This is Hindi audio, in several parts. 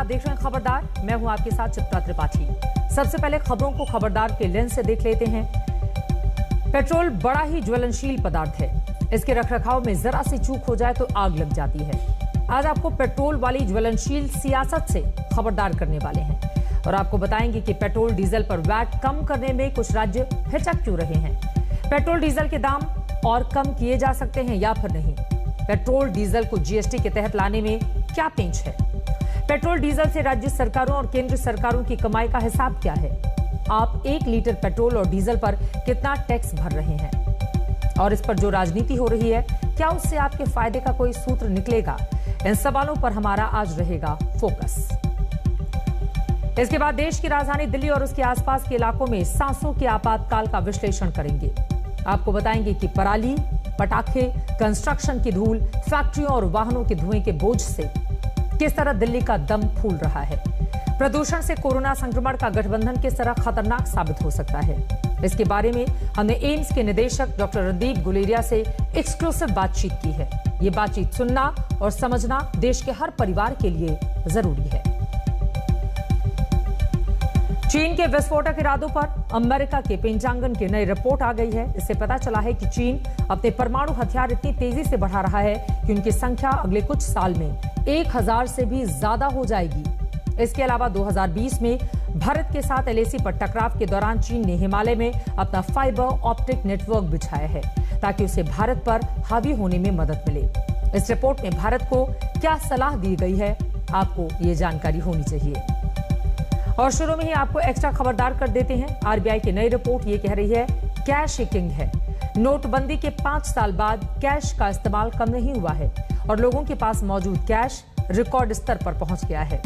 देख रहे हैं खबरदार। मैं हूं आपके साथ चित्रा त्रिपाठी। सबसे पहले खबरों को खबरदार के लेंस से देख लेते हैं। पेट्रोल बड़ा ही ज्वलनशील पदार्थ है। इसके रखरखाव में जरा सी चूक हो जाए तो आग लग जाती है। आज आपको पेट्रोल वाली ज्वलनशील सियासत से खबरदार करने वाले हैं और आपको बताएंगे कि पेट्रोल डीजल पर वैट कम करने में कुछ राज्य हिचक क्यों रहे हैं। पेट्रोल डीजल के दाम और कम किए जा सकते हैं या फिर नहीं। पेट्रोल डीजल को जीएसटी के तहत लाने में क्या पेंच है। पेट्रोल डीजल से राज्य सरकारों और केंद्र सरकारों की कमाई का हिसाब क्या है। आप 1 लीटर पेट्रोल और डीजल पर कितना टैक्स भर रहे हैं और इस पर जो राजनीति हो रही है, क्या उससे आपके फायदे का कोई सूत्र निकलेगा। इन सवालों पर हमारा आज रहेगा फोकस। इसके बाद देश की राजधानी दिल्ली और उसके आसपास के इलाकों में सांसों के आपातकाल का विश्लेषण करेंगे। आपको बताएंगे कि पराली, पटाखे, कंस्ट्रक्शन की धूल, फैक्ट्रियों और वाहनों के धुएं के बोझ से किस तरह दिल्ली का दम फूल रहा है। प्रदूषण से कोरोना संक्रमण का गठबंधन किस तरह खतरनाक साबित हो सकता है। इसके बारे में हमने एम्स के निदेशक डॉक्टर रणदीप गुलेरिया से एक्सक्लूसिव बातचीत की है। ये बातचीत सुनना और समझना देश के हर परिवार के लिए जरूरी है। चीन के विस्फोटक इरादों पर अमेरिका के पेंटागन की नई रिपोर्ट आ गई है। इससे पता चला है कि चीन अपने परमाणु हथियार इतनी तेजी से बढ़ा रहा है कि उनकी संख्या अगले कुछ साल में 1000 से भी ज्यादा हो जाएगी। इसके अलावा 2020 में भारत के साथ एलएसी पर टकराव के दौरान चीन ने हिमालय में अपना फाइबर ऑप्टिक नेटवर्क बिछाया है ताकि उसे भारत पर हावी होने में मदद मिले। इस रिपोर्ट में भारत को क्या सलाह दी गई है, आपको ये जानकारी होनी चाहिए। और शुरू में ही आपको एक्स्ट्रा खबरदार कर देते हैं। आरबीआई की नई रिपोर्ट ये कह रही है कैश किंग है। नोटबंदी के 5 साल बाद कैश का इस्तेमाल कम नहीं हुआ है और लोगों के पास मौजूद कैश रिकॉर्ड स्तर पर पहुंच गया है।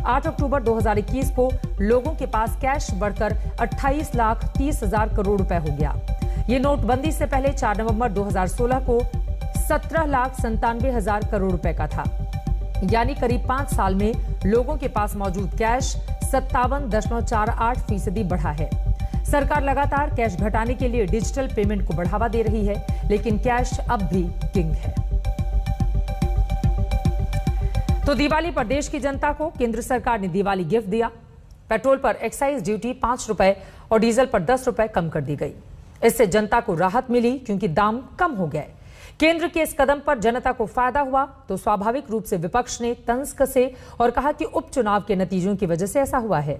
8 अक्टूबर 2021 को लोगों के पास कैश बढ़कर 28,30,000 करोड़ रुपए हो गया। ये नोटबंदी से पहले 4 नवंबर 2016 को 17,97,000 करोड़ रुपए का था। यानी करीब 5 साल में लोगों के पास मौजूद कैश 57.48% बढ़ा है। सरकार लगातार कैश घटाने के लिए डिजिटल पेमेंट को बढ़ावा दे रही है, लेकिन कैश अब भी किंग है। तो दिवाली पर देश की जनता को केंद्र सरकार ने दिवाली गिफ्ट दिया। पेट्रोल पर एक्साइज ड्यूटी 5 रुपए और डीजल पर 10 रुपए कम कर दी गई। इससे जनता को राहत मिली क्योंकि दाम कम हो गए। केंद्र के इस कदम पर जनता को फायदा हुआ तो स्वाभाविक रूप से विपक्ष ने तंज कसे और कहा कि उपचुनाव के नतीजों की वजह से ऐसा हुआ है।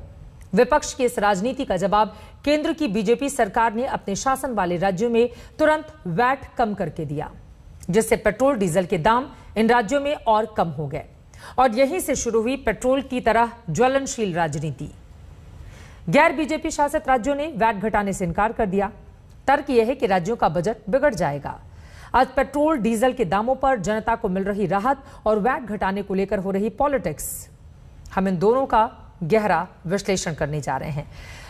विपक्ष की इस राजनीति का जवाब केंद्र की बीजेपी सरकार ने अपने शासन वाले राज्यों में तुरंत वैट कम करके दिया, जिससे पेट्रोल डीजल के दाम इन राज्यों में और कम हो गए और यहीं से शुरू हुई पेट्रोल की तरह ज्वलनशील राजनीति। गैर बीजेपी शासित राज्यों ने वैट घटाने से इनकार कर दिया। तर्क यह है कि राज्यों का बजट बिगड़ जाएगा। आज पेट्रोल डीजल के दामों पर जनता को मिल रही राहत और वैट घटाने को लेकर हो रही पॉलिटिक्स, हम इन दोनों का गहरा विश्लेषण करने जा रहे हैं।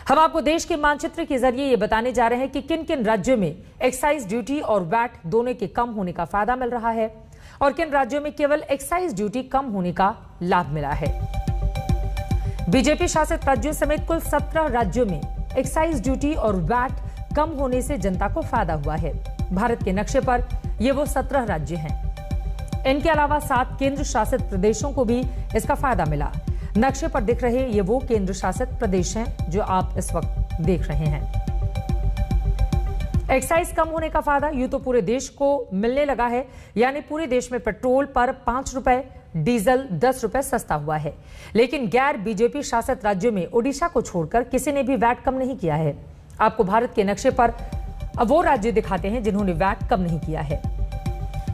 हम आपको देश के मानचित्र के जरिए ये बताने जा रहे हैं कि किन किन राज्यों में एक्साइज ड्यूटी और वैट दोनों के कम होने का फायदा मिल रहा है और किन राज्यों में केवल एक्साइज ड्यूटी कम होने का लाभ मिला है। बीजेपी शासित राज्यों समेत कुल 17 राज्यों में एक्साइज ड्यूटी और वैट कम होने से जनता को फायदा हुआ है। भारत के नक्शे पर ये वो 17 राज्य हैं। इनके अलावा 7 केंद्र शासित प्रदेशों को भी इसका फायदा मिला। नक्शे पर दिख रहे ये वो केंद्र शासित प्रदेश हैं जो आप इस वक्त देख रहे हैं। एक्साइज कम होने का फायदा यूं तो पूरे देश को मिलने लगा है, यानी पूरे देश में पेट्रोल पर 5 रुपए, डीजल 10 रुपए सस्ता हुआ है। लेकिन गैर बीजेपी शासित राज्यों में ओडिशा को छोड़कर किसी ने भी वैट कम नहीं किया है। आपको भारत के नक्शे पर अब वो राज्य दिखाते हैं जिन्होंने वैट कम नहीं किया है।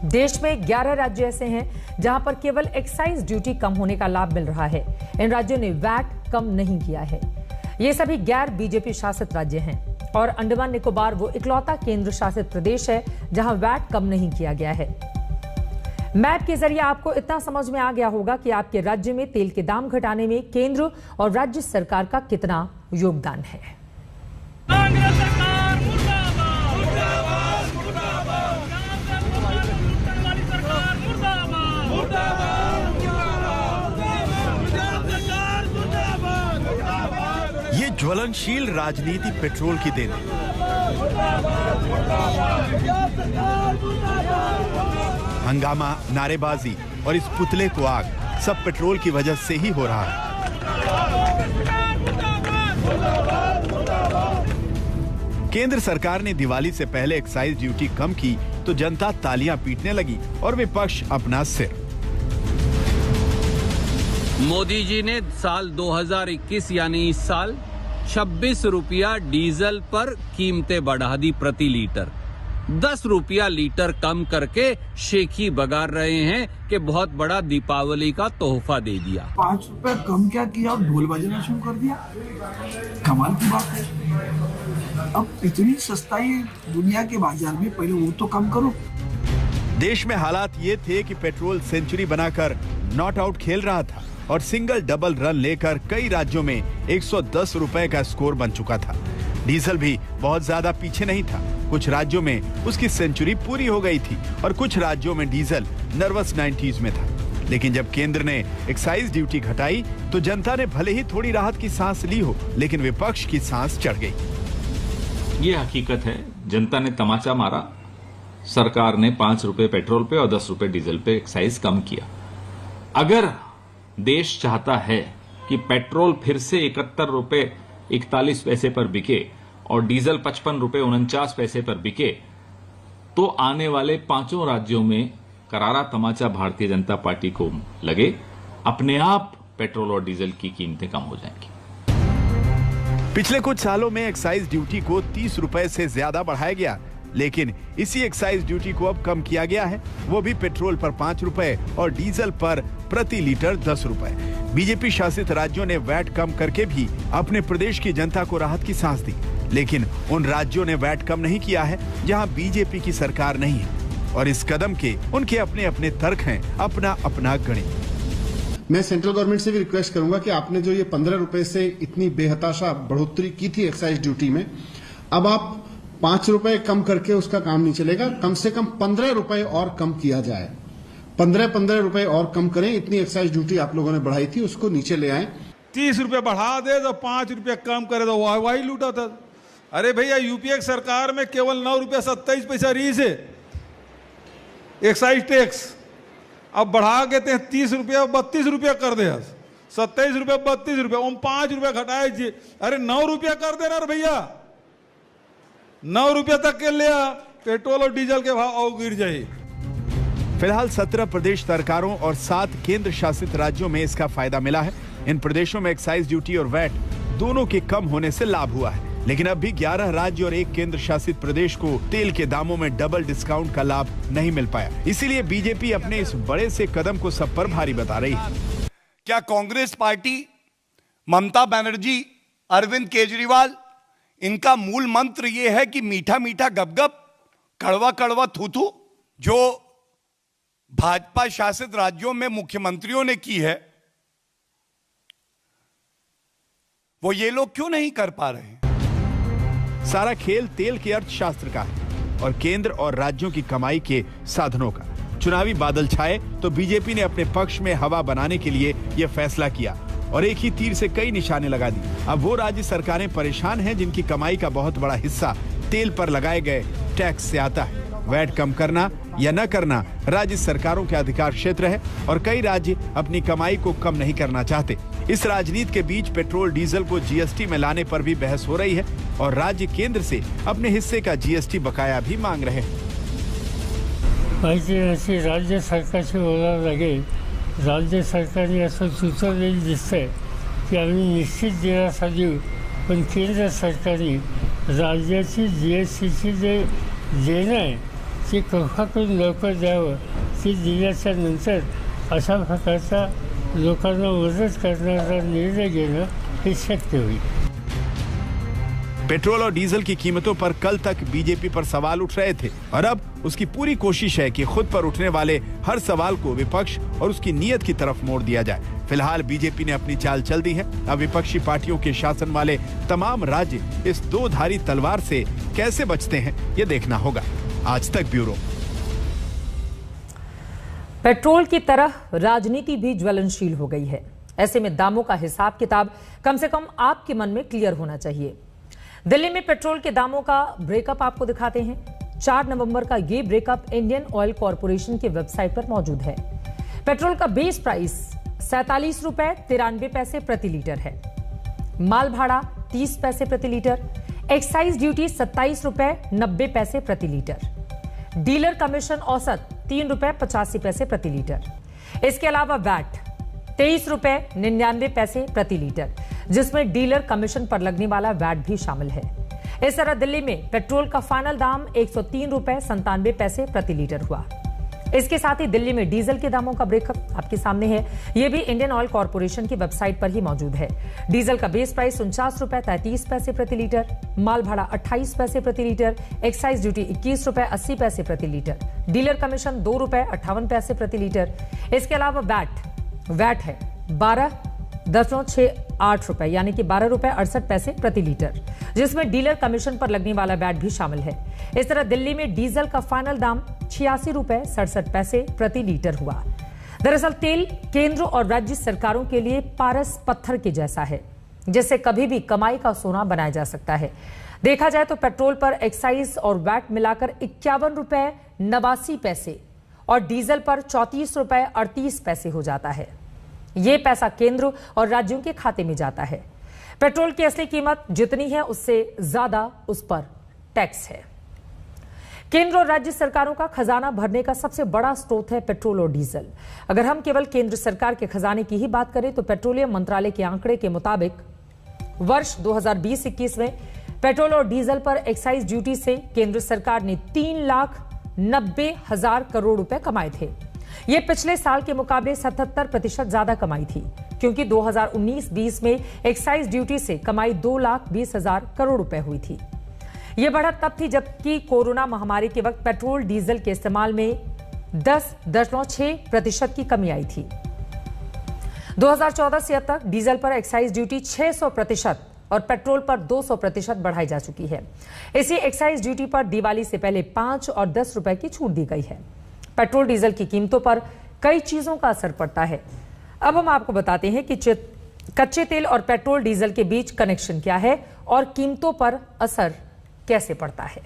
देश में 11 राज्य ऐसे हैं जहां पर केवल एक्साइज ड्यूटी कम होने का लाभ मिल रहा है। इन राज्यों ने वैट कम नहीं किया है। ये सभी गैर बीजेपी शासित राज्य हैं और अंडमान निकोबार वो इकलौता केंद्र शासित प्रदेश है जहां वैट कम नहीं किया गया है। मैप के जरिए आपको इतना समझ में आ गया होगा कि आपके राज्य में तेल के दाम घटाने में केंद्र और राज्य सरकार का कितना योगदान है। ये ज्वलनशील राजनीति पेट्रोल की देन है। हंगामा, नारेबाजी और इस पुतले को आग सब पेट्रोल की वजह से ही हो रहा है। केंद्र सरकार ने दिवाली से पहले एक्साइज ड्यूटी कम की तो जनता तालियां पीटने लगी और विपक्ष अपना सिर। मोदी जी ने साल 2021 यानी इस साल 26 रुपया डीजल पर कीमतें बढ़ा दी प्रति लीटर। 10 रुपया लीटर कम करके शेखी बगार रहे हैं कि बहुत बड़ा दीपावली का तोहफा दे दिया। 5 रुपए कम क्या किया और ढोल बजाना शुरू कर दिया। कमाल की बात है। अब इतनी सस्ताई दुनिया के बाजार में, पहले वो तो कम करो। देश में हालात ये थे कि पेट्रोल सेंचुरी बनाकर नॉट आउट खेल रहा था और सिंगल डबल रन लेकर कई राज्यों में 110 रुपए का स्कोर बन चुका था। डीजल भी बहुत ज्यादा पीछे नहीं था। कुछ राज्यों में उसकी सेंचुरी पूरी हो गई थी और कुछ राज्यों में डीजल नर्वस 90s में था। लेकिन जब केंद्र ने एक्साइज ड्यूटी घटाई तो जनता ने भले ही थोड़ी राहत की सांस ली हो, लेकिन विपक्ष की सांस चढ़ गई। ये हकीकत है, जनता ने तमाचा मारा। सरकार ने 5 रुपए पेट्रोल पे और 10 रुपए डीजल पे एक्साइज कम किया। अगर देश चाहता है कि पेट्रोल फिर से 71 रुपए 41 पैसे पर बिके और डीजल 55 रुपए 49 पैसे पर बिके, तो आने वाले 5 राज्यों में करारा तमाचा भारतीय जनता पार्टी को लगे। अपने आप पेट्रोल और डीजल की कीमतें कम हो जाएंगी। पिछले कुछ सालों में एक्साइज ड्यूटी को 30 रुपए से ज्यादा बढ़ाया गया, लेकिन इसी एक्साइज ड्यूटी को अब कम किया गया है, वो भी पेट्रोल पर 5 रुपए और डीजल पर प्रति लीटर 10 रुपए। बीजेपी शासित राज्यों ने वैट कम करके भी अपने प्रदेश की जनता को राहत की सांस दी, लेकिन उन राज्यों ने वैट कम नहीं किया है जहां बीजेपी की सरकार नहीं है, और इस कदम के उनके अपने अपने तर्क हैं, अपना अपना गणित। मैं सेंट्रल गवर्नमेंट से भी रिक्वेस्ट करूंगा कि आपने जो ये 15 रुपए से इतनी बेहताशा बढ़ोतरी की थी एक्साइज ड्यूटी में, अब आप 5 रुपए कम करके उसका काम नहीं चलेगा। कम से कम 15 रुपए और कम किया जाए। 15 रुपए और कम करें। इतनी एक्साइज ड्यूटी आप लोगों ने बढ़ाई थी, उसको नीचे ले आए। 30 रुपए बढ़ा दे तो 5 रुपए कम करे तो वाही लूटा था। अरे भैया, यूपीए सरकार में केवल 9 रुपया 27 पैसा रीस है एक्साइज टैक्स। अब बढ़ा के 30 रुपया 32 रुपया कर दे, 27 रुपया 32 रुपया, 5 रुपया घटाए। अरे 9 रुपया कर देना भैया, 9 रुपया तक के लिया, पेट्रोल और डीजल के भाव और गिर जाए। फिलहाल 17 प्रदेश सरकारों और 7 केंद्र शासित राज्यों में इसका फायदा मिला है। इन प्रदेशों में एक्साइज ड्यूटी और वैट दोनों के कम होने से लाभ हुआ है, लेकिन अब भी 11 राज्य और 1 केंद्र शासित प्रदेश को तेल के दामों में डबल डिस्काउंट का लाभ नहीं मिल पाया। इसीलिए बीजेपी अपने इस बड़े से कदम को सब पर भारी बता रही है। क्या कांग्रेस पार्टी, ममता बनर्जी, अरविंद केजरीवाल, इनका मूल मंत्र यह है कि मीठा मीठा गपगप, कड़वा कड़वा थूथू? जो भाजपा शासित राज्यों में मुख्यमंत्रियों ने की है, वो ये लोग क्यों नहीं कर पा रहे हैं? सारा खेल तेल के अर्थशास्त्र का है और केंद्र और राज्यों की कमाई के साधनों का। चुनावी बादल छाए तो बीजेपी ने अपने पक्ष में हवा बनाने के लिए यह फैसला किया और एक ही तीर से कई निशाने लगा दी। अब वो राज्य सरकारें परेशान हैं जिनकी कमाई का बहुत बड़ा हिस्सा तेल पर लगाए गए टैक्स से आता है। वैट कम करना या न करना राज्य सरकारों के अधिकार क्षेत्र है और कई राज्य अपनी कमाई को कम नहीं करना चाहते। इस राजनीति के बीच पेट्रोल डीजल को जीएसटी में लाने पर भी बहस हो रही है और राज्य केंद्र से अपने हिस्से का जीएसटी बकाया भी मांग रहे हैं। राज्य सरकारची ओरड लागेल, राज्य सरकारने असं सुचवलेलं दिसतंय की आम्ही निश्चित दराचा देऊ, पण केंद्र सरकारने राज्याची जीएसटीची जे देणं आहे ते कृपा करून लवकर द्यावं। ते दिल्याच्या नंतर अशा प्रकारचा लोकांना मदत करण्याचा निर्णय घेणं हे शक्य होईल। पेट्रोल और डीजल की कीमतों पर कल तक बीजेपी पर सवाल उठ रहे थे और अब उसकी पूरी कोशिश है कि खुद पर उठने वाले हर सवाल को विपक्ष और उसकी नीयत की तरफ मोड़ दिया जाए। फिलहाल बीजेपी ने अपनी चाल चल दी है। अब विपक्षी पार्टियों के शासन वाले तमाम राज्य इस दो धारी तलवार से कैसे बचते हैं, ये देखना होगा। आज तक ब्यूरो। पेट्रोल की तरह राजनीति भी ज्वलनशील हो गई है। ऐसे में दामों का हिसाब किताब कम से कम आपके मन में क्लियर होना चाहिए। दिल्ली में पेट्रोल के दामों का ब्रेकअप आपको दिखाते हैं। 4 नवंबर का ये ब्रेकअप इंडियन ऑयल कॉरपोरेशन की वेबसाइट पर मौजूद है। पेट्रोल का बेस प्राइस 47 रुपए 93 पैसे प्रति लीटर है। माल भाड़ा 30 पैसे प्रति लीटर, एक्साइज ड्यूटी 27 रुपए 90 पैसे प्रति लीटर, डीलर कमीशन औसत 3 रुपए 85 पैसे प्रति लीटर। इसके अलावा वैट 23 रुपए 99 पैसे प्रति लीटर, जिसमें डीलर कमीशन पर लगने वाला वैट भी शामिल है। इस तरह दिल्ली में पेट्रोल का फाइनल दाम 103 रुपए 97 पैसे प्रति लीटर हुआ। इसके साथ ही दिल्ली में डीजल के दामों का ब्रेकअप आपके सामने है। यह भी इंडियन ऑयल कॉर्पोरेशन की वेबसाइट पर ही मौजूद है। डीजल का बेस प्राइस 49 रुपए 33 पैसे प्रति लीटर, माल भाड़ा 28 पैसे प्रति लीटर, एक्साइज ड्यूटी 21 रुपए 80 पैसे प्रति लीटर, डीलर कमीशन 2 रुपए 58 पैसे प्रति लीटर। इसके अलावा वैट है 12.68 रुपए यानी कि 12 रुपए 68 पैसे प्रति लीटर, जिसमें डीलर कमीशन पर लगने वाला वैट भी शामिल है। इस तरह दिल्ली में डीजल का फाइनल दाम 86 रुपए 67 पैसे प्रति लीटर हुआ। दरअसल तेल केंद्र और राज्य सरकारों के लिए पारस पत्थर के जैसा है, जिससे कभी भी कमाई का सोना बनाया जा सकता है। देखा जाए तो पेट्रोल पर एक्साइज और वैट मिलाकर 51 रुपए 89 पैसे और डीजल पर 34 रुपए 38 पैसे हो जाता है। यह पैसा केंद्र और राज्यों के खाते में जाता है। पेट्रोल की असली कीमत जितनी है उससे ज्यादा उस पर टैक्स है। केंद्र और राज्य सरकारों का खजाना भरने का सबसे बड़ा स्रोत है पेट्रोल और डीजल। अगर हम केवल केंद्र सरकार के खजाने की ही बात करें तो पेट्रोलियम मंत्रालय के आंकड़े के मुताबिक वर्ष 2020-21 में पेट्रोल और डीजल पर एक्साइज ड्यूटी से केंद्र सरकार ने 3,90,000 करोड़ रुपए कमाए थे। यह पिछले साल के मुकाबले 77% ज्यादा कमाई थी, क्योंकि 2019-20 में एक्साइज ड्यूटी से कमाई 2,20,000 करोड़ रुपए हुई थी। यह बढ़त तब थी जबकि कोरोना महामारी के वक्त पेट्रोल डीजल के इस्तेमाल में 10.6% की कमी आई थी। 2014 से अब तक डीजल पर एक्साइज ड्यूटी 600% और पेट्रोल पर 200% बढ़ाई जा चुकी है। इसी एक्साइज ड्यूटी पर दिवाली से पहले 5 और 10 रुपए की छूट दी गई है। पेट्रोल डीजल की कीमतों पर कई चीजों का असर पड़ता है। अब हम आपको बताते हैं कि कच्चे तेल और पेट्रोल डीजल के बीच कनेक्शन क्या है और कीमतों पर असर कैसे पड़ता है।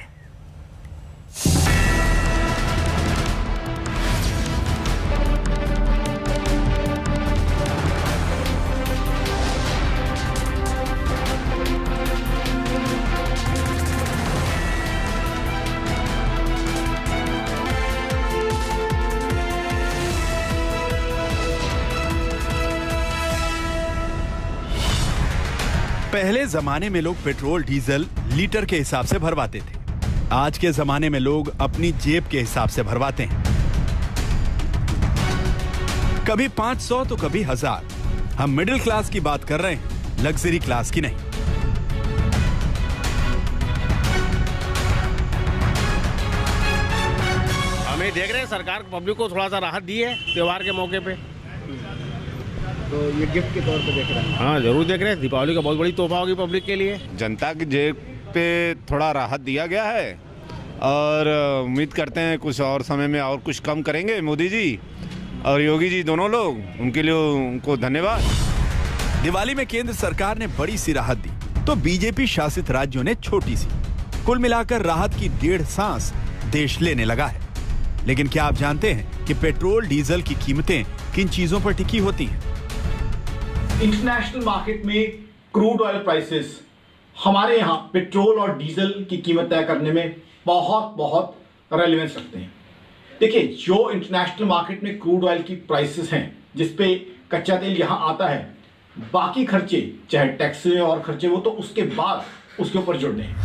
पहले जमाने में लोग पेट्रोल डीजल लीटर के हिसाब से भरवाते थे। आज के जमाने में लोग अपनी जेब के हिसाब से भरवाते हैं। कभी 500 तो कभी 1000। हम मिडिल क्लास की बात कर रहे हैं, लग्जरी क्लास की नहीं। हमें देख रहे हैं सरकार पब्लिक को थोड़ा सा राहत दी है त्योहार के मौके पे, तो ये गिफ्ट के तौर पे देख रहे हैं। हाँ जरूर देख रहे हैं। दीपावली का बहुत बड़ी तोहफा होगी पब्लिक के लिए। जनता की जेब पे थोड़ा राहत दिया गया है और उम्मीद करते हैं कुछ और समय में और कुछ कम करेंगे मोदी जी और योगी जी दोनों लोग। उनके लिए उनको धन्यवाद। दिवाली में केंद्र सरकार ने बड़ी सी राहत दी तो बीजेपी शासित राज्यों ने छोटी सी। कुल मिलाकर राहत की 1.5 सांस देश लेने लगा है। लेकिन क्या आप जानते हैं कि पेट्रोल डीजल की कीमतें किन चीजों पर टिकी होती हैं? इंटरनेशनल मार्केट में क्रूड ऑयल प्राइसेस हमारे यहाँ पेट्रोल और डीजल की कीमत तय करने में बहुत रेलेवेंस रखते हैं। देखिए, जो इंटरनेशनल मार्केट में क्रूड ऑयल की प्राइसेस हैं, जिसपे कच्चा तेल यहाँ आता है, बाकी खर्चे चाहे टैक्स और खर्चे वो तो उसके बाद उसके ऊपर जुड़ने हैं।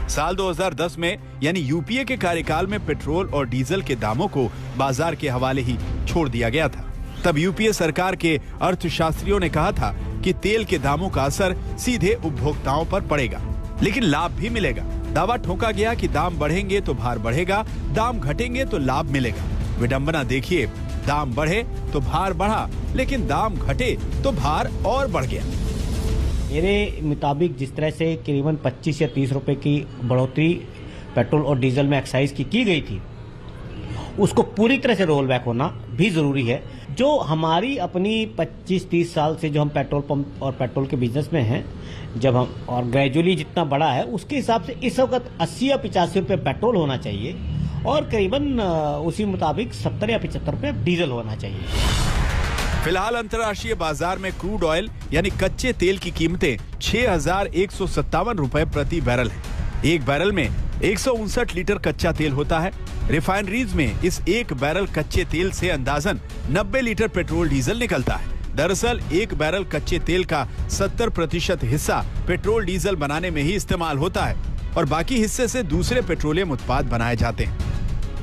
साल 2010 में यानी यूपीए के कार्यकाल में पेट्रोल और डीजल के दामों को बाजार के हवाले ही छोड़ दिया गया था। तब यूपीए सरकार के अर्थशास्त्रियों ने कहा था कि तेल के दामों का असर सीधे उपभोक्ताओं पर पड़ेगा, लेकिन लाभ भी मिलेगा। दावा ठोका गया कि दाम बढ़ेंगे तो भार बढ़ेगा, दाम घटेंगे तो लाभ मिलेगा। विडंबना देखिए, दाम बढ़े तो भार बढ़ा, लेकिन दाम घटे तो भार और बढ़ गया। मेरे मुताबिक जिस तरह से करीबन 25 या 30 रुपए की बढ़ोतरी पेट्रोल और डीजल में एक्साइज की गई थी, उसको पूरी तरह से रोल बैक होना भी जरूरी है। जो हमारी अपनी 25-30 साल से जो हम पेट्रोल पंप और पेट्रोल के बिजनेस में हैं, जब हम और ग्रेजुअली जितना बड़ा है उसके हिसाब से इस वक्त 80 या 85 रुपये पेट्रोल होना चाहिए और करीबन उसी मुताबिक 70 या 75 रुपये डीजल होना चाहिए। फिलहाल अंतर्राष्ट्रीय बाजार में क्रूड ऑयल यानी कच्चे तेल की कीमतें 6,157 रुपए प्रति बैरल है। एक बैरल में 159 लीटर कच्चा तेल होता है। रिफाइनरीज में इस एक बैरल कच्चे तेल से अंदाजन 90 लीटर पेट्रोल डीजल निकलता है। दरअसल एक बैरल कच्चे तेल का 70% हिस्सा पेट्रोल डीजल बनाने में ही इस्तेमाल होता है और बाकी हिस्से से दूसरे पेट्रोलियम उत्पाद बनाए जाते हैं।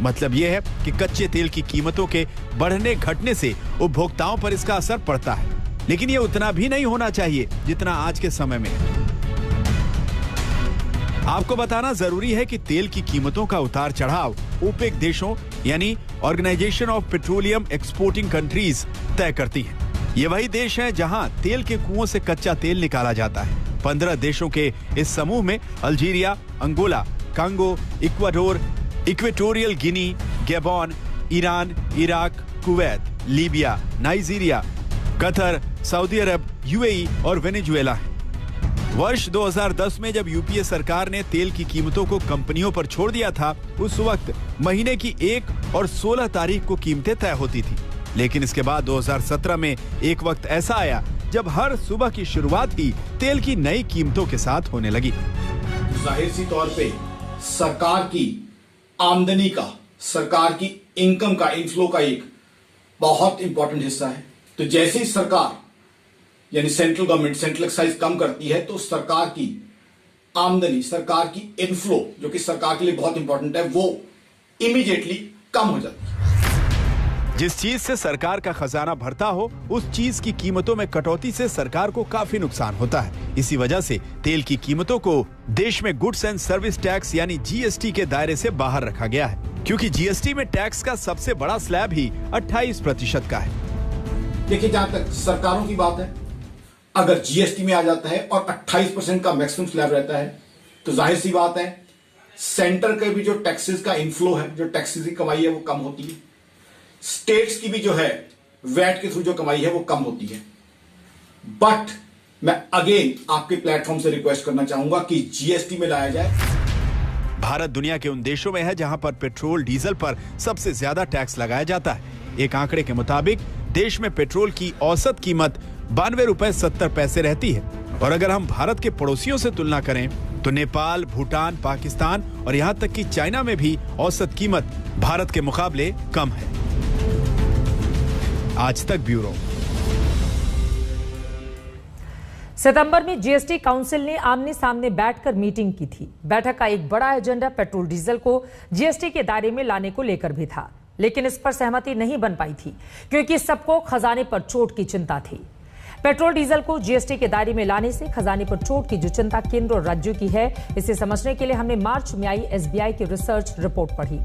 मतलब यह है कि कच्चे तेल की कीमतों के बढ़ने घटने से उपभोक्ताओं पर इसका असर पड़ता है, लेकिन यह उतना भी नहीं होना चाहिए जितना आज के समय में है। आपको बताना जरूरी है कि तेल की कीमतों का उतार चढ़ाव ओपेक देशों यानी organisation of petroleum exporting countries तय करती है। ये वही देश हैं जहां तेल के कुओं से कच्चा तेल निकाला जाता है। 15 देशों के इस समूह में Algeria, Angola, Congo, Ecuador, Equatorial Guinea, Gabon, Iran, Iraq, Kuwait, Libya, Nigeria, Qatar, Saudi Arab, UAE और वेनेजुएला है। वर्ष 2010 में जब यूपीए सरकार ने तेल की कीमतों को कंपनियों पर छोड़ दिया था, उस वक्त महीने की 1 और 16 तारीख को कीमतें तय होती थी। लेकिन इसके बाद 2017 में एक वक्त ऐसा आया जब हर सुबह की शुरुआत ही तेल की नई कीमतों के साथ होने लगी। जाहिर सी तौर पे सरकार की आमदनी का, सरकार की इनकम का, इनफ्लो का एक बहुत इंपॉर्टेंट हिस्सा है। तो जैसे ही सरकार यानी सेंट्रल गवर्नमेंट सेंट्रल एक्साइज कम करती है तो सरकार की आमदनी, सरकार की इनफ्लो, जो कि सरकार के लिए बहुत इंपॉर्टेंट है, वो इमीडिएटली कम हो जाती है। जिस चीज से सरकार का खजाना भरता हो, उस चीज की कीमतों में कटौती से सरकार को काफी नुकसान होता है। इसी वजह से तेल की कीमतों को देश में गुड्स एंड सर्विस टैक्स यानी जीएसटी के दायरे से बाहर रखा गया है, क्योंकि जीएसटी में टैक्स का सबसे बड़ा स्लैब ही 28% का है। देखिए, जहां तक सरकारों की बात है, अगर जीएसटी में आ जाता है और 28% का मैक्सिमम स्लैब रहता है, तो जाहिर सी बात है सेंटर के भी जो टैक्सेस का इनफ्लो है, जो टैक्सेस की कमाई है, वो कम होती है। स्टेट्स की भी जो है वैट के थ्रू जो कमाई है वो कम होती है। बट मैं अगेन आपके प्लेटफॉर्म से रिक्वेस्ट करना चाहूंगा कि जीएसटी में लाया जाए। भारत दुनिया के उन देशों में है जहां पर पेट्रोल डीजल पर सबसे ज्यादा टैक्स लगाया जाता है। एक आंकड़े के मुताबिक देश में पेट्रोल की औसत कीमत 92 रुपए 70 पैसे रहती है। और अगर हम भारत के पड़ोसियों से तुलना करें तो नेपाल, भूटान, पाकिस्तान और यहां तक कि चाइना में भी औसत कीमत भारत के मुकाबले कम है। आज तक ब्यूरो। सितंबर में जीएसटी काउंसिल ने आमने सामने बैठकर मीटिंग की थी। बैठक का एक बड़ा एजेंडा पेट्रोल डीजल को जीएसटी के दायरे में लाने को लेकर भी था, लेकिन इस पर सहमति नहीं बन पाई थी क्योंकि सबको खजाने पर चोट की चिंता थी। पेट्रोल डीजल को जीएसटी के दायरे में लाने से खजाने पर चोट की जो चिंता केंद्र और राज्यों की है, इसे समझने के लिए हमने मार्च में आई एसबीआई की रिसर्च रिपोर्ट पढ़ी।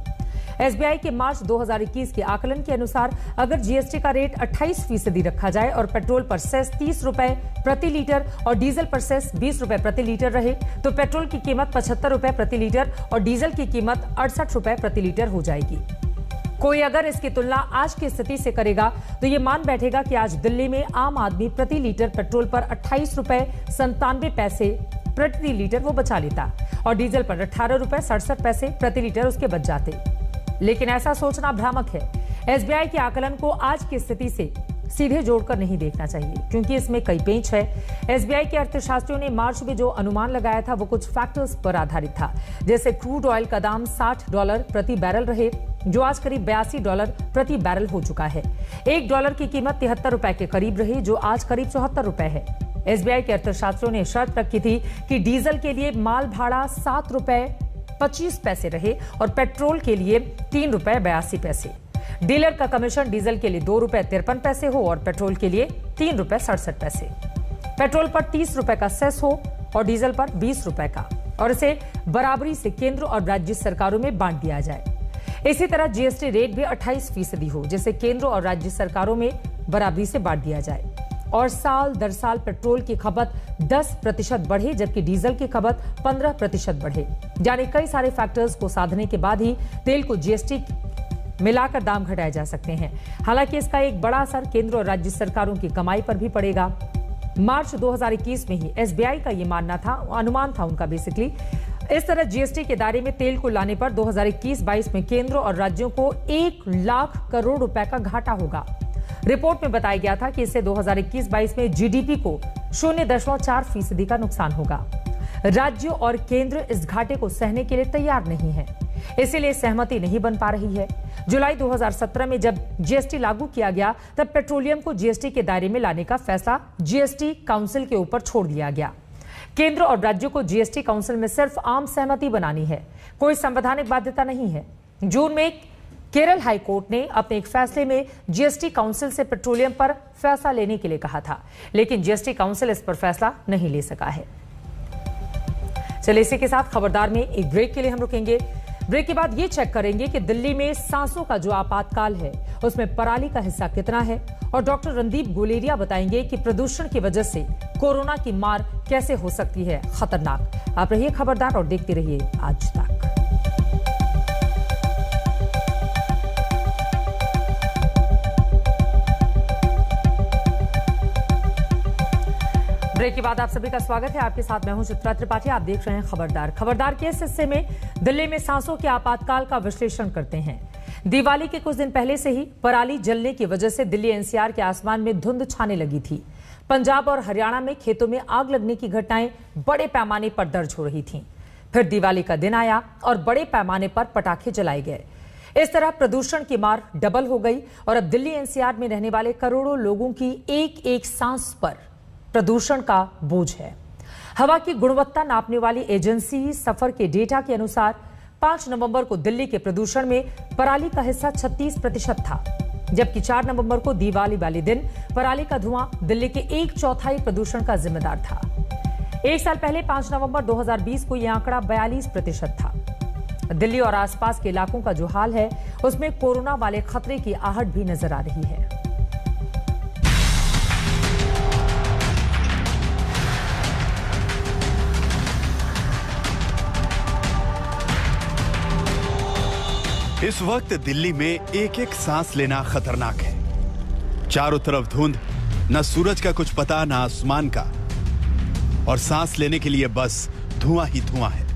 एसबीआई के मार्च 2021 के आकलन के अनुसार अगर जीएसटी का रेट 28% रखा जाए और पेट्रोल पर सेस 30 रुपए प्रति लीटर और डीजल पर सेस 20 रुपए प्रति लीटर रहे तो पेट्रोल की कीमत 75 रुपए प्रति लीटर और डीजल की कीमत 68 रुपए प्रति लीटर हो जाएगी। कोई अगर इसकी तुलना आज की स्थिति से करेगा तो ये मान बैठेगा कि आज दिल्ली में आम आदमी प्रति लीटर पेट्रोल पर 28 रुपए 97 पैसे प्रति लीटर वो बचा लेता और डीजल पर 18 रुपए 67 पैसे प्रति लीटर उसके बच जाते। लेकिन ऐसा सोचना भ्रामक है। एसबीआई के आकलन को आज की स्थिति से सीधे जोड़कर नहीं देखना चाहिए क्योंकि इसमें कई पेंच है। एसबीआई के अर्थशास्त्रियों ने मार्च में जो अनुमान लगाया था वो कुछ फैक्टर्स पर आधारित था, जैसे क्रूड ऑयल का दाम $60 प्रति बैरल रहे जो आज करीब $82 प्रति बैरल हो चुका है। $1 की कीमत 73 रुपए के करीब रही जो आज करीब 74 रुपए है। एसबीआई के अर्थशास्त्रियों ने शर्त रखी थी कि डीजल के लिए माल भाड़ा $7.25 रहे और पेट्रोल के लिए $3.82। डीलर का कमीशन डीजल के लिए $2.53 हो और पेट्रोल के लिए $3.67। पेट्रोल पर 30 रुपए का सेस हो और डीजल पर 20 रुपए का और इसे बराबरी से केंद्र और राज्य सरकारों में बांट दिया जाए। इसी तरह जीएसटी रेट भी 28% हो जिसे केंद्र और राज्य सरकारों में बराबरी से बांट दिया जाए और साल दर साल पेट्रोल की खपत 10% बढ़े जबकि डीजल की खपत 15% बढ़े। यानी कई सारे फैक्टर्स को साधने के बाद ही तेल को जीएसटी मिलाकर दाम घटाए जा सकते हैं। हालांकि इसका एक बड़ा असर केंद्र और राज्य सरकारों की कमाई पर भी पड़ेगा। मार्च 2021 में ही एसबीआई का ये मानना था, अनुमान था उनका बेसिकली। इस तरह जीएसटी के दायरे में तेल को लाने पर 2021-22 में केंद्र और राज्यों को 1 लाख करोड़ रुपए का घाटा होगा। रिपोर्ट में बताया गया था कि इससे 2021-22 में जीडीपी को 0.4% का नुकसान होगा। राज्य और केंद्र इस घाटे को सहने के लिए तैयार नहीं है, इसीलिए सहमति नहीं बन पा रही है। जुलाई 2017 में जब जीएसटी लागू किया गया तब पेट्रोलियम को जीएसटी के दायरे में लाने का फैसला जीएसटी काउंसिल के ऊपर छोड़ दिया गया। केंद्र और राज्यों को जीएसटी काउंसिल में सिर्फ आम सहमति बनानी है, कोई संवैधानिक बाध्यता नहीं है। जून में केरल हाई कोर्ट ने अपने एक फैसले में जीएसटी काउंसिल से पेट्रोलियम पर फैसला लेने के लिए कहा था, लेकिन जीएसटी काउंसिल इस पर फैसला नहीं ले सका है। चलिए इसी के साथ खबरदार में एक ब्रेक के लिए हम रुकेंगे। ब्रेक के बाद ये चेक करेंगे कि दिल्ली में सांसों का जो आपातकाल है उसमें पराली का हिस्सा कितना है, और डॉक्टर रणदीप गुलेरिया बताएंगे कि प्रदूषण की वजह से कोरोना की मार कैसे हो सकती है खतरनाक। आप रहिए खबरदार और देखते रहिए आज तक। ब्रेक के बाद आप सभी का स्वागत है। आपके साथ मैं हूं चित्रा त्रिपाठी। आप देख रहे हैं खबरदार। खबरदार के इस हिस्से में दिल्ली में सांसों के आपातकाल का विश्लेषण करते हैं। दिवाली के कुछ दिन पहले से ही पराली जलने की वजह से दिल्ली एनसीआर के आसमान में धुंध छाने लगी थी। पंजाब और हरियाणा में खेतों में आग लगने की घटनाएं बड़े पैमाने पर दर्ज हो रही थीं। फिर दिवाली का दिन आया और बड़े पैमाने पर पटाखे जलाए गए। इस तरह प्रदूषण की मार डबल हो गई और अब दिल्ली एनसीआर में रहने वाले करोड़ों लोगों की एक एक सांस पर प्रदूषण का बोझ है। हवा की गुणवत्ता नापने वाली एजेंसी सफर के डेटा के अनुसार 5 नवंबर को दिल्ली के प्रदूषण में पराली का हिस्सा 36% था, जबकि 4 नवंबर को दिवाली वाले दिन पराली का धुआं दिल्ली के 1/4 प्रदूषण का जिम्मेदार था। एक साल पहले 5 नवंबर 2020 को यह आंकड़ा 42% था। दिल्ली और आसपास के इलाकों का जो हाल है उसमें कोरोना वाले खतरे की आहट भी नजर आ रही है। इस वक्त दिल्ली में एक एक सांस लेना खतरनाक है। चारों तरफ धुंध, न सूरज का कुछ पता न आसमान का, और सांस लेने के लिए बस धुआं ही धुआं है।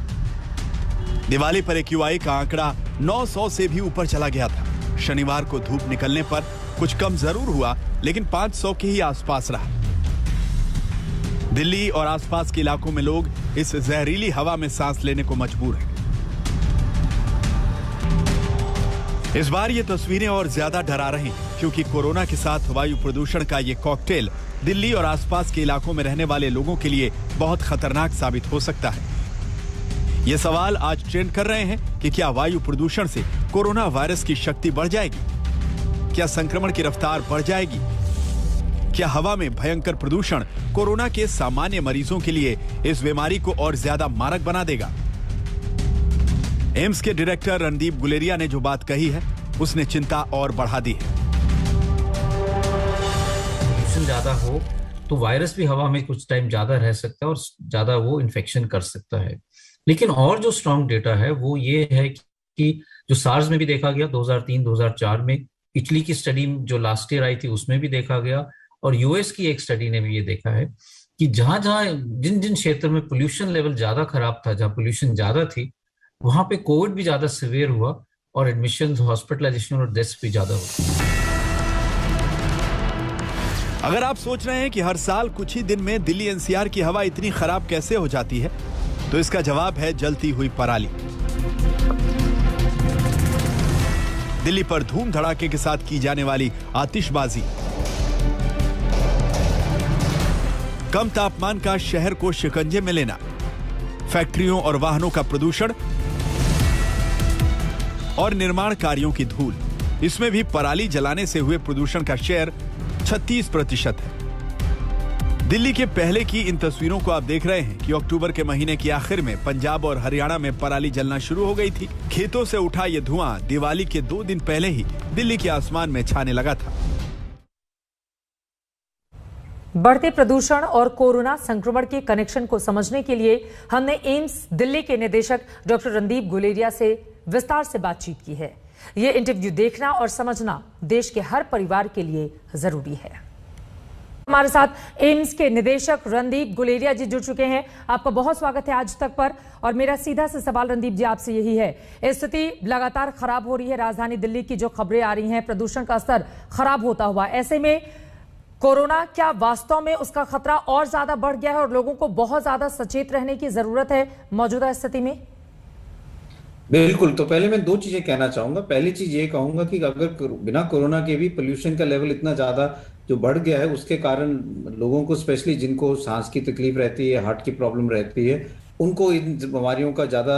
दिवाली पर एक्यूआई का आंकड़ा 900 से भी ऊपर चला गया था। शनिवार को धूप निकलने पर कुछ कम जरूर हुआ, लेकिन 500 के ही आसपास रहा। दिल्ली और आसपास के इलाकों में लोग इस जहरीली हवा में सांस लेने को मजबूर हैं। इस बार ये तस्वीरें और ज्यादा डरा रही हैं, क्योंकि कोरोना के साथ वायु प्रदूषण का ये कॉकटेल दिल्ली और आसपास के इलाकों में रहने वाले लोगों के लिए बहुत खतरनाक साबित हो सकता है। ये सवाल आज ट्रेंड कर रहे हैं कि क्या वायु प्रदूषण से कोरोना वायरस की शक्ति बढ़ जाएगी? क्या संक्रमण की रफ्तार बढ़ जाएगी? क्या हवा में भयंकर प्रदूषण कोरोना के सामान्य मरीजों के लिए इस बीमारी को और ज्यादा मारक बना देगा? एम्स के डायरेक्टर रणदीप गुलेरिया ने जो बात कही है उसने चिंता और बढ़ा दी है। पोल्यूशन ज्यादा हो तो वायरस भी हवा में कुछ टाइम ज्यादा रह सकता है और ज्यादा वो इन्फेक्शन कर सकता है। लेकिन और जो स्ट्रॉन्ग डेटा है वो ये है कि जो सार्स में भी देखा गया 2003-2004 में, इटली की स्टडी जो लास्ट ईयर आई थी उसमें भी देखा गया, और यूएस की एक स्टडी ने भी ये देखा है कि जिन जिन क्षेत्र में पोल्यूशन लेवल ज्यादा खराब था, जहां पोल्यूशन ज्यादा थी, वहां पे कोविड भी ज्यादा सीवियर हुआ और एडमिशन, हॉस्पिटलाइजेशन और डेथ्स भी ज्यादा हुई। अगर आप सोच रहे हैं कि हर साल कुछ ही दिन में दिल्ली एनसीआर की हवा इतनी खराब कैसे हो जाती है, तो इसका जवाब है जलती हुई पराली। दिल्ली पर धूम धड़ाके के साथ की जाने वाली आतिशबाजी, कम तापमान का शहर को शिकंजे में लेना, फैक्ट्रियों और वाहनों का प्रदूषण और निर्माण कार्यों की धूल, इसमें भी पराली जलाने से हुए प्रदूषण का शेयर 36% है। दिल्ली के पहले की इन तस्वीरों को आप देख रहे हैं कि अक्टूबर के महीने की आखिर में पंजाब और हरियाणा में पराली जलना शुरू हो गई थी। खेतों से उठा ये धुआं दिवाली के 2 दिन पहले ही दिल्ली के आसमान में छाने लगा था। बढ़ते प्रदूषण और कोरोना संक्रमण के कनेक्शन को समझने के लिए हमने एम्स दिल्ली के निदेशक डॉक्टर रणदीप गुलेरिया से विस्तार से बातचीत की है। यह इंटरव्यू देखना और समझना देश के हर परिवार के लिए जरूरी है। हमारे साथ एम्स के निदेशक रणदीप गुलेरिया जी जुड़ चुके हैं। आपका बहुत स्वागत है आज तक पर। और मेरा सीधा से सवाल रणदीप जी आपसे यही है, स्थिति लगातार खराब हो रही है, राजधानी दिल्ली की जो खबरें आ रही हैं प्रदूषण का स्तर खराब होता हुआ, ऐसे में कोरोना क्या वास्तव में उसका खतरा और ज्यादा बढ़ गया है और लोगों को बहुत ज्यादा सचेत रहने की जरूरत है मौजूदा स्थिति में? बिल्कुल। तो पहले मैं दो चीजें कहना चाहूंगा। पहली चीज ये कहूंगा कि अगर बिना कोरोना के भी पोल्यूशन का लेवल इतना ज्यादा जो बढ़ गया है, उसके कारण लोगों को, स्पेशली जिनको सांस की तकलीफ रहती है, हार्ट की प्रॉब्लम रहती है, उनको इन बीमारियों का ज्यादा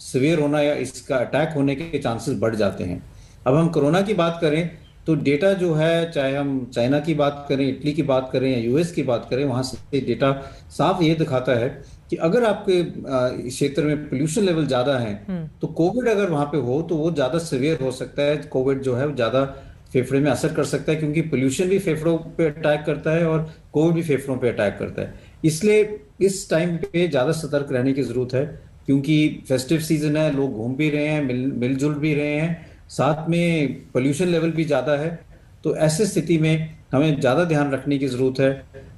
सिवियर होना या इसका अटैक होने के चांसेस बढ़ जाते हैं। अब हम कोरोना की बात करें तो डेटा जो है, चाहे हम चाइना की बात करें, इटली की बात करें या यूएस की बात करें, वहां से डेटा साफ ये दिखाता है कि अगर आपके क्षेत्र में पोल्यूशन लेवल ज्यादा है तो कोविड अगर वहां पे हो तो वो ज्यादा सिवियर हो सकता है। कोविड जो है वो ज्यादा फेफड़े में असर कर सकता है, क्योंकि पोल्यूशन भी फेफड़ों पे अटैक करता है और कोविड भी फेफड़ों पे अटैक करता है। इसलिए इस टाइम पे ज्यादा सतर्क रहने की जरूरत है, क्योंकि फेस्टिव सीजन है, लोग घूम भी रहे हैं, मिलजुल भी रहे हैं, साथ में पोल्यूशन लेवल भी ज्यादा है। तो ऐसी स्थिति में हमें ज्यादा ध्यान रखने की जरूरत है,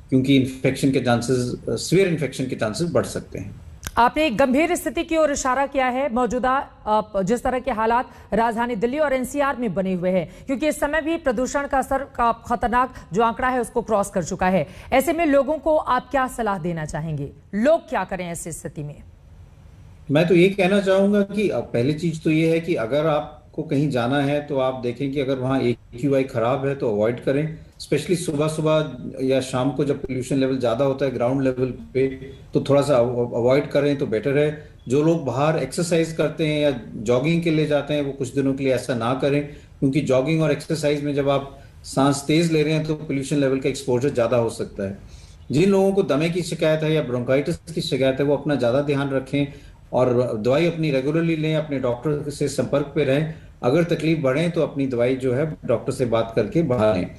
क्योंकि इन्फेक्शन के चांसेस, सीवियर इन्फेक्शन के चांसेस बढ़ सकते हैं। आपने एक गंभीर स्थिति की ओर इशारा किया है। मौजूदा जिस तरह के हालात राजधानी दिल्ली और एनसीआर में बने हुए हैं, क्योंकि इस समय भी प्रदूषण का स्तर का खतरनाक जो आंकड़ा है उसको क्रॉस कर चुका है, ऐसे में लोगों को आप क्या सलाह देना चाहेंगे? लोग क्या करें ऐसी स्थिति में? मैं तो ये कहना चाहूंगा कि पहली चीज तो ये है कि अगर आपको कहीं जाना है तो आप देखें कि अगर वहाँ AQI खराब है तो अवॉइड करें। स्पेशली सुबह सुबह या शाम को जब पोल्यूशन लेवल ज्यादा होता है ग्राउंड लेवल पे, तो थोड़ा सा अवॉइड करें तो बेटर है। जो लोग बाहर एक्सरसाइज करते हैं या जॉगिंग के लिए जाते हैं, वो कुछ दिनों के लिए ऐसा ना करें, क्योंकि जॉगिंग और एक्सरसाइज में जब आप सांस तेज ले रहे हैं तो पोल्यूशन लेवल का एक्सपोजर ज्यादा हो सकता है। जिन लोगों को दमे की शिकायत है या ब्रोंकाइटिस की शिकायत है, वो अपना ज्यादा ध्यान रखें और दवाई अपनी रेगुलरली लें, अपने डॉक्टर से संपर्क पे रहें। अगर तकलीफ बढ़े तो अपनी दवाई जो है डॉक्टर से बात करके बढ़ा लें।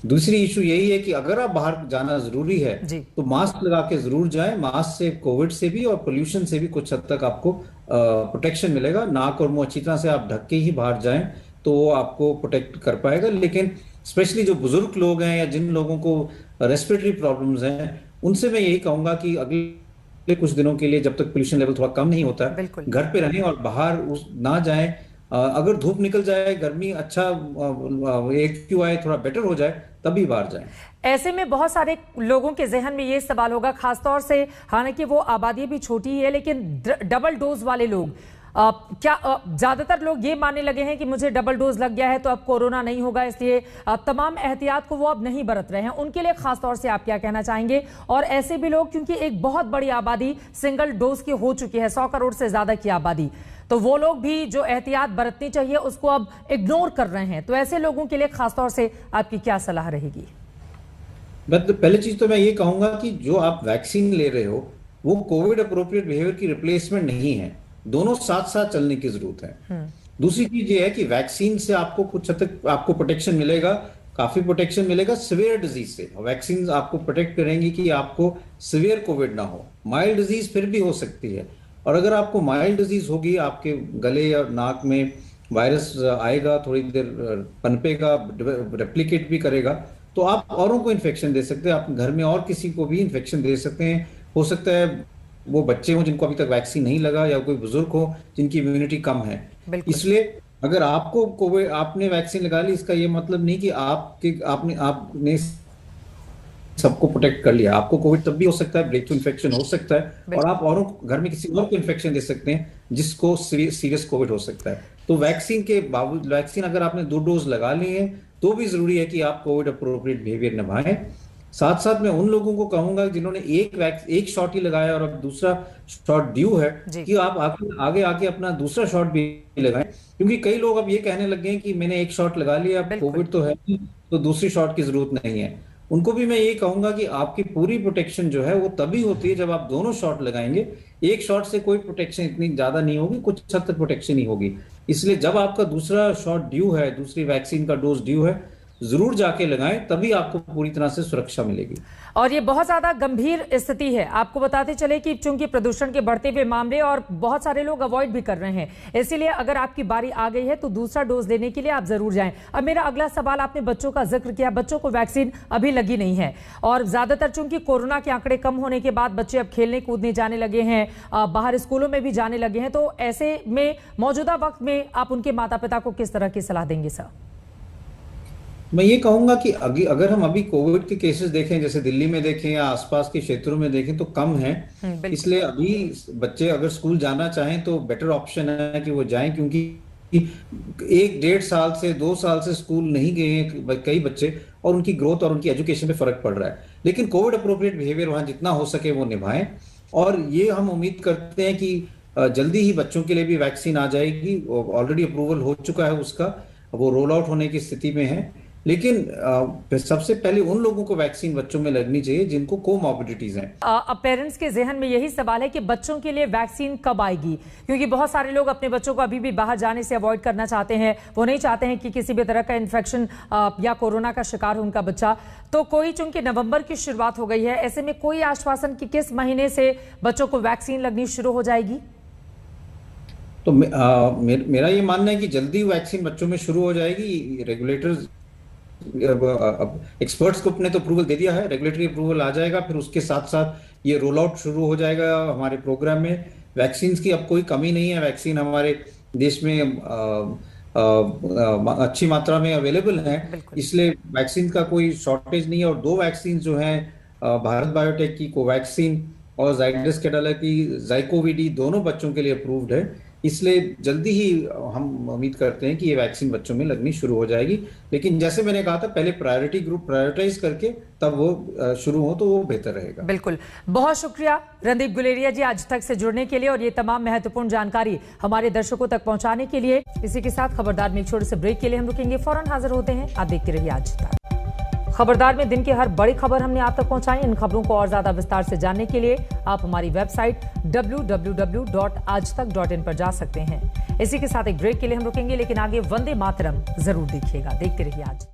दूसरी इशू यही है कि अगर आप बाहर जाना जरूरी है तो मास्क लगा के जरूर जाएं। मास्क से कोविड से भी और पोल्यूशन से भी कुछ हद तक आपको प्रोटेक्शन मिलेगा। नाक और मुंह अच्छी तरह से आप ढक के ही बाहर जाएं तो वो आपको प्रोटेक्ट कर पाएगा। लेकिन स्पेशली जो बुजुर्ग लोग हैं या जिन लोगों को रेस्पिरेटरी प्रॉब्लम्स हैं, उनसे मैं यही कहूंगा कि अगले कुछ दिनों के लिए, जब तक पोल्यूशन लेवल थोड़ा कम नहीं होता, घर पे रहें और बाहर ना जाएं। अगर धूप निकल जाए, गर्मी अच्छा AQI थोड़ा बेटर हो जाए, तभी बाहर जाएं। ऐसे में बहुत सारे लोगों के जहन में ये सवाल होगा, खासतौर से हालांकि वो आबादी भी छोटी है, लेकिन डबल डोज वाले लोग, क्या ज्यादातर लोग ये मानने लगे हैं कि मुझे डबल डोज लग गया है तो अब कोरोना नहीं होगा, इसलिए तमाम एहतियात को वो अब नहीं बरत रहे हैं। उनके लिए खासतौर से आप क्या कहना चाहेंगे? और ऐसे भी लोग, क्योंकि एक बहुत बड़ी आबादी सिंगल डोज की हो चुकी है, 100 करोड़ से ज्यादा की आबादी, तो वो लोग भी जो एहतियात बरतनी चाहिए उसको अब इग्नोर कर रहे हैं। तो ऐसे लोगों के लिए खासतौर से आपकी क्या सलाह रहेगी? पहली चीज तो मैं ये कहूंगा कि जो आप वैक्सीन ले रहे हो वो कोविड अप्रोप्रिएट बिहेवियर की रिप्लेसमेंट नहीं है, दोनों साथ साथ चलने की जरूरत है। दूसरी चीज ये है कि वैक्सीन से आपको कुछ हद तक आपको प्रोटेक्शन मिलेगा, काफी प्रोटेक्शन मिलेगा सिवियर डिजीज से। वैक्सीन आपको प्रोटेक्ट करेंगी कि आपको सिवियर कोविड ना हो। माइल्ड डिजीज फिर भी हो सकती है, और अगर आपको माइल्ड डिजीज होगी, आपके गले या नाक में वायरस आएगा, थोड़ी देर पनपेगा, रेप्लिकेट भी करेगा, तो आप औरों को इन्फेक्शन दे सकते हैं, आप घर में और किसी को भी इन्फेक्शन दे सकते हैं। हो सकता है वो बच्चे हों जिनको अभी तक वैक्सीन नहीं लगा, या कोई बुजुर्ग हो जिनकी इम्यूनिटी कम है। इसलिए अगर आपको कोविड, आपने वैक्सीन लगा ली, इसका ये मतलब नहीं कि आपने सबको प्रोटेक्ट कर लिया। आपको कोविड तब भी हो सकता है, ब्रेक थ्रू इन्फेक्शन हो सकता है, और आप औरों घर में किसी और को इन्फेक्शन दे सकते हैं जिसको सीरियस कोविड हो सकता है। तो वैक्सीन के बावजूद, वैक्सीन अगर आपने 2 डोज लगा ली है तो भी जरूरी है कि आप कोविड अप्रोप्रिएट बिहेवियर निभाएं। साथ साथ मैं उन लोगों को कहूंगा जिन्होंने एक शॉट ही लगाया और अब दूसरा शॉट ड्यू है, कि आप आगे आके अपना दूसरा शॉट भी लगाएं, क्योंकि कई लोग अब ये कहने लग गए हैं कि मैंने एक शॉट लगा लिया, अब कोविड तो है तो दूसरी शॉट की जरूरत नहीं है। उनको भी मैं ये कहूंगा कि आपकी पूरी प्रोटेक्शन जो है वो तभी होती है जब आप दोनों शॉट लगाएंगे। एक शॉट से कोई प्रोटेक्शन इतनी ज्यादा नहीं होगी, कुछ हद तक प्रोटेक्शन ही होगी। इसलिए जब आपका दूसरा शॉट ड्यू है, दूसरी वैक्सीन का डोज ड्यू है, जरूर जाके लगाएं, तभी आपको पूरी तरह से सुरक्षा मिलेगी। और ये बहुत ज्यादा गंभीर स्थिति है। आपको बताते चले कि चूंकि प्रदूषण के बढ़ते हुए मामले और बहुत सारे लोग अवॉइड भी कर रहे हैं, इसीलिए अगर आपकी बारी आ गई है तो दूसरा डोज लेने के लिए आप जरूर जाएं। अब मेरा अगला सवाल, आपने बच्चों का जिक्र किया, बच्चों को वैक्सीन अभी लगी नहीं है और ज्यादातर चूंकि कोरोना के आंकड़े कम होने के बाद बच्चे अब खेलने कूदने जाने लगे हैं, बाहर स्कूलों में भी जाने लगे हैं, तो ऐसे में मौजूदा वक्त में आप उनके माता पिता को किस तरह की सलाह देंगे सर? मैं ये कहूंगा कि अगर हम अभी कोविड के केसेस देखें, जैसे दिल्ली में देखें या आसपास के क्षेत्रों में देखें, तो कम है। इसलिए अभी बच्चे अगर स्कूल जाना चाहें तो बेटर ऑप्शन है कि वो जाएं, क्योंकि 1-1.5 साल से 2 साल से स्कूल नहीं गए हैं कई बच्चे और उनकी ग्रोथ और उनकी एजुकेशन पे फर्क पड़ रहा है। लेकिन कोविड अप्रोप्रिएट बिहेवियर वहां जितना हो सके वो निभाएं, और ये हम उम्मीद करते हैं कि जल्दी ही बच्चों के लिए भी वैक्सीन आ जाएगी। ऑलरेडी अप्रूवल हो चुका है उसका, वो रोल आउट होने की स्थिति में है। लेकिन सबसे पहले उन लोगों को वैक्सीन बच्चों में लगनी चाहिए जिनको कोमॉर्बिडिटीज हैं। अब पेरेंट्स के जहन में यही सवाल है कि बच्चों के लिए वैक्सीन कब आएगी, क्योंकि बहुत सारे लोग अपने बच्चों को अभी भी बाहर जाने से अवॉइड करना चाहते हैं। वो नहीं चाहते हैं कि किसी भी तरह का इन्फेक्शन या कोरोना का शिकार हो उनका बच्चा। तो कोई चूंकि नवंबर की शुरुआत हो गई है, ऐसे में कोई आश्वासन कि किस महीने से बच्चों को वैक्सीन लगनी शुरू हो जाएगी? तो मेरा ये मानना है कि जल्दी वैक्सीन बच्चों में शुरू हो जाएगी। रेगुलेटर्स एक्सपर्ट्स को ने तो अप्रूवल दे दिया है, रेगुलेटरी अप्रूवल आ जाएगा, फिर उसके साथ साथ ये रोल आउट शुरू हो जाएगा हमारे प्रोग्राम में। वैक्सीन की अब कोई कमी नहीं है, वैक्सीन हमारे देश में अच्छी मात्रा में अवेलेबल है, इसलिए वैक्सीन का कोई शॉर्टेज नहीं है। और 2 वैक्सीन जो हैं भारत बायोटेक की कोवैक्सीन और जाइडस कैडिला की जाइकोविडी, दोनों बच्चों के लिए अप्रूव्ड है। इसलिए जल्दी ही हम उम्मीद करते हैं कि ये वैक्सीन बच्चों में लगनी शुरू हो जाएगी। लेकिन जैसे मैंने कहा था, पहले प्रायोरिटी ग्रुप प्रायोरिटाइज करके तब वो शुरू हो तो वो बेहतर रहेगा। बिल्कुल, बहुत शुक्रिया रणदीप गुलेरिया जी आज तक से जुड़ने के लिए और ये तमाम महत्वपूर्ण जानकारी हमारे दर्शकों तक पहुंचाने के लिए। इसी के साथ खबरदार में एक छोटे से ब्रेक के लिए हम रुकेंगे, फौरन हाजिर होते हैं। आप देखते रहिए आज तक। खबरदार में दिन की हर बड़ी खबर हमने आप तक पहुंचाई। इन खबरों को और ज्यादा विस्तार से जानने के लिए आप हमारी वेबसाइट www.aajtak.in पर जा सकते हैं। इसी के साथ एक ब्रेक के लिए हम रुकेंगे, लेकिन आगे वंदे मातरम जरूर देखिएगा। देखते रहिए आज।